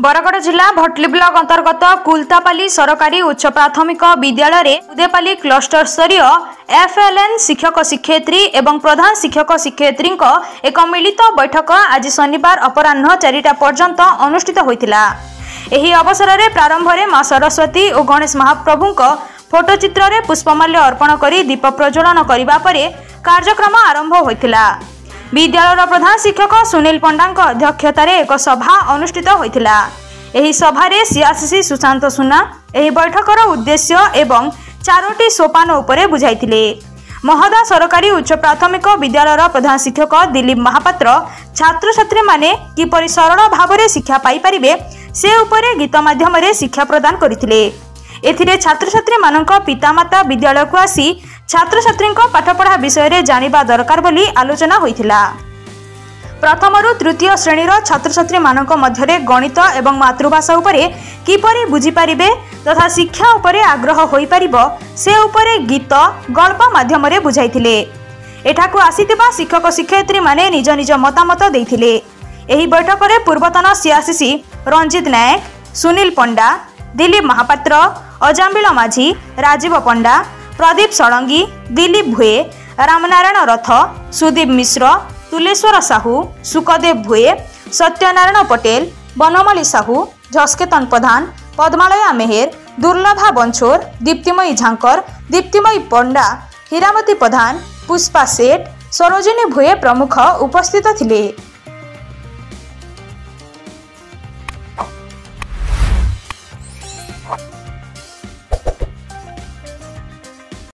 बरगड़ जिला भटली ब्लॉक अंतर्गत कुलतापाली सरकारी उच्च प्राथमिक विद्यालय उदेपाली क्लस्टर स्तरीय एफएलएन शिक्षक शिक्षयित्री एवं प्रधान शिक्षक शिक्षयित्री एक मिलित बैठक आज शनिवार अपराह्न 4टा पर्यंत अनुष्ठित होइतिला। एही अवसर में प्रारंभ में मां सरस्वती और गणेश महाप्रभु फोटोचित्र में पुष्पमाल्य अर्पण कर दीप प्रज्वलन करने पर कार्यक्रम आरंभ होइतिला। विद्यालय प्रधान शिक्षक सुनील पंडा अध्यक्षतार एक सभा अनुष्ठित होइतिला। एही सभारे सीआरसीसी सुशांत सुना एही बैठकर उद्देश्य एवं 4टी सोपान उपरे बुझाइतिले। महदा सरकारी उच्च प्राथमिक विद्यालय प्रधान शिक्षक दिलीप महापात्र छात्र छात्री माने किपरि सरल भाव में शिक्षा पाई परिबे से उपरे गीत माध्यम शिक्षा प्रदान करथिले। एथिरे छात्र छात्री मानक पितामाता विद्यालय को आसी छात्र छात्री पाठपढ़ा विषय में जानिबा दरकार बोली आलोचना होइथिला। प्रथम रु तृतीय श्रेणी छात्र छात्री मानक मध्यरे गणित एवं मातृभाषा उपरे किपरि बुझी पारिबे तथा शिक्षा उपरे आग्रह होई पारिबो से उपरे गीत गल्प माध्यम रे बुझाइथिले। एठाकु आसीतिबा शिक्षक शिक्षयित्री माने निज निज मतामत देइथिले। एही बैठक रे पूर्वतन सीआरसीसी रंजित नायक, सुनील पंडा, दिलीप महापात्र, अजाम्बिल माझी, राजीव पंडा, प्रदीप षडंगी, दिलीप भुए, रामनारायण रथ, सुदीप मिश्र, तुलेश्वर साहू, सुखदेव भुए, सत्यनारायण पटेल, बनमली साहू, झस्केतन प्रधान, पद्मालया मेहेर, दुर्लभा बंछोर, दीप्तिमयी झांकर, दीप्तिमयी पंडा, हीरामती प्रधान, पुष्पा सेठ, सरोजिनी भुए प्रमुख उपस्थित थिले।